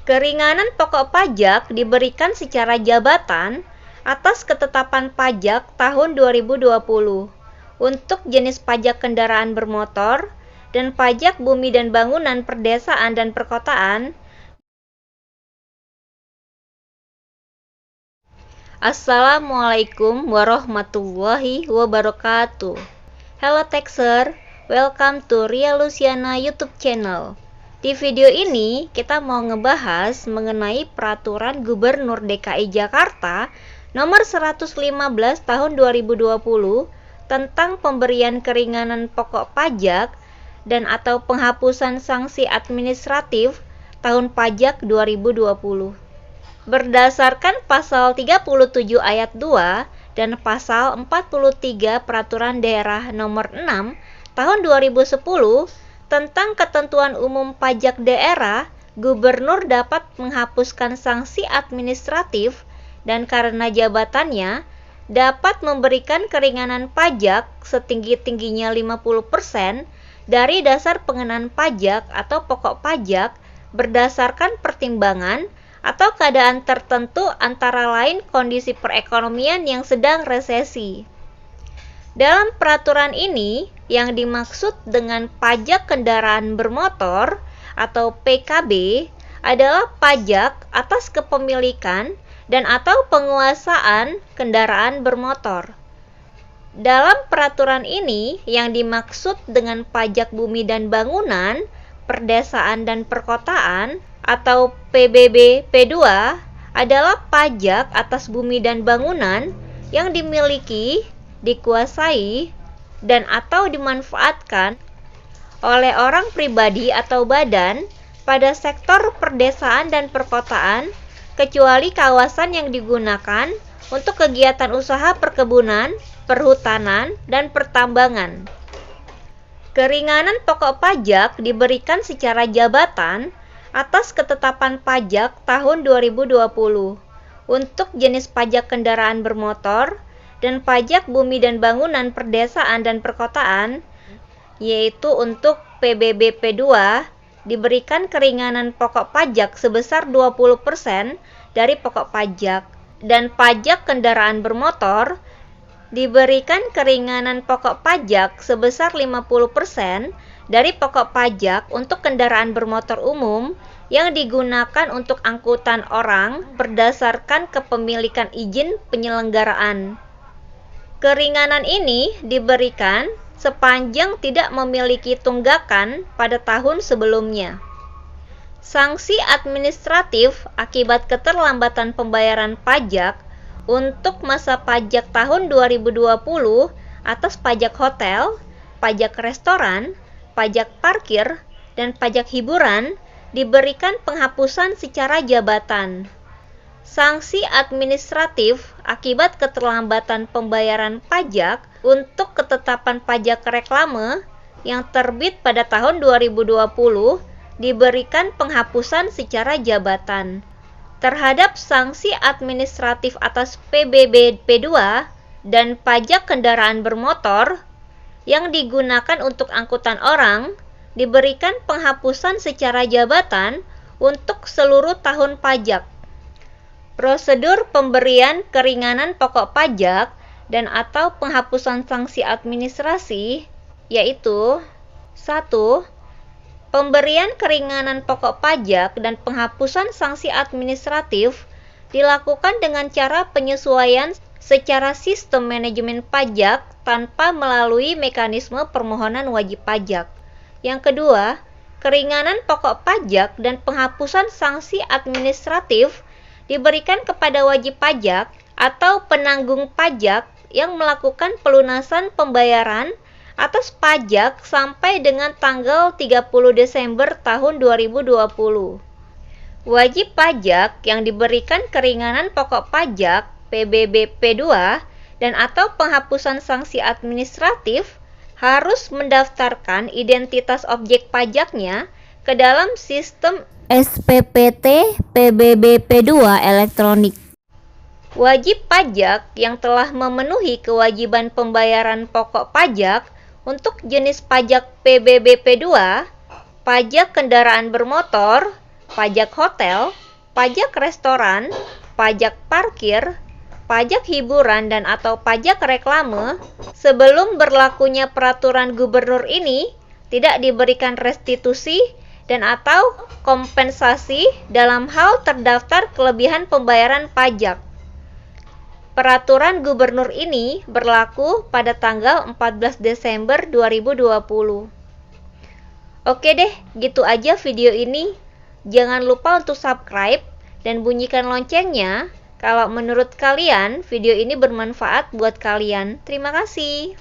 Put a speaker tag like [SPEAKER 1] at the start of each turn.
[SPEAKER 1] Keringanan pokok pajak diberikan secara jabatan atas ketetapan pajak tahun 2020 untuk jenis pajak kendaraan bermotor dan pajak bumi dan bangunan perdesaan dan perkotaan. Assalamualaikum warahmatullahi wabarakatuh. Hello Texer, welcome to Ria Luciana YouTube channel. Di video ini kita mau ngebahas mengenai peraturan Gubernur DKI Jakarta nomor 115 tahun 2020 tentang pemberian keringanan pokok pajak dan atau penghapusan sanksi administratif tahun pajak 2020. Berdasarkan pasal 37 ayat 2 dan pasal 43 Peraturan Daerah nomor 6 tahun 2010 tentang ketentuan umum pajak daerah, Gubernur dapat menghapuskan sanksi administratif dan karena jabatannya dapat memberikan keringanan pajak setinggi-tingginya 50% dari dasar pengenaan pajak atau pokok pajak berdasarkan pertimbangan atau keadaan tertentu antara lain kondisi perekonomian yang sedang resesi. Dalam peraturan ini, yang dimaksud dengan pajak kendaraan bermotor atau PKB adalah pajak atas kepemilikan dan atau penguasaan kendaraan bermotor. Dalam peraturan ini, yang dimaksud dengan pajak bumi dan bangunan, perdesaan dan perkotaan atau PBB P2 adalah pajak atas bumi dan bangunan yang dimiliki, dikuasai, dan atau dimanfaatkan oleh orang pribadi atau badan pada sektor perdesaan dan perkotaan kecuali kawasan yang digunakan untuk kegiatan usaha perkebunan, perhutanan, dan pertambangan. Keringanan pokok pajak diberikan secara jabatan atas ketetapan pajak tahun 2020 untuk jenis pajak kendaraan bermotor dan pajak bumi dan bangunan perdesaan dan perkotaan, yaitu untuk PBB P2 diberikan keringanan pokok pajak sebesar 20% dari pokok pajak, dan pajak kendaraan bermotor diberikan keringanan pokok pajak sebesar 50% dari pokok pajak untuk kendaraan bermotor umum yang digunakan untuk angkutan orang berdasarkan kepemilikan izin penyelenggaraan. Keringanan ini diberikan sepanjang tidak memiliki tunggakan pada tahun sebelumnya. Sanksi administratif akibat keterlambatan pembayaran pajak untuk masa pajak tahun 2020 atas pajak hotel, pajak restoran, pajak parkir, dan pajak hiburan diberikan penghapusan secara jabatan. Sanksi administratif akibat keterlambatan pembayaran pajak untuk ketetapan pajak reklame yang terbit pada tahun 2020 diberikan penghapusan secara jabatan. Terhadap sanksi administratif atas PBB P2 dan pajak kendaraan bermotor yang digunakan untuk angkutan orang diberikan penghapusan secara jabatan untuk seluruh tahun pajak. Prosedur pemberian keringanan pokok pajak dan atau penghapusan sanksi administrasi yaitu 1. Pemberian keringanan pokok pajak dan penghapusan sanksi administratif dilakukan dengan cara penyesuaian secara sistem manajemen pajak tanpa melalui mekanisme permohonan wajib pajak. Yang kedua, keringanan pokok pajak dan penghapusan sanksi administratif diberikan kepada wajib pajak atau penanggung pajak yang melakukan pelunasan pembayaran atas pajak sampai dengan tanggal 30 Desember tahun 2020. Wajib pajak yang diberikan keringanan pokok pajak PBB P2 dan atau penghapusan sanksi administratif harus mendaftarkan identitas objek pajaknya ke dalam sistem SPPT PBB P2 elektronik. Wajib pajak yang telah memenuhi kewajiban pembayaran pokok pajak untuk jenis pajak PBB P2, pajak kendaraan bermotor, pajak hotel, pajak restoran, pajak parkir, pajak hiburan dan atau pajak reklame, sebelum berlakunya peraturan gubernur ini tidak diberikan restitusi dan atau kompensasi dalam hal terdaftar kelebihan pembayaran pajak. Peraturan gubernur ini berlaku pada tanggal 14 Desember 2020. Oke deh, gitu aja video ini. Jangan lupa untuk subscribe dan bunyikan loncengnya kalau menurut kalian video ini bermanfaat buat kalian. Terima kasih.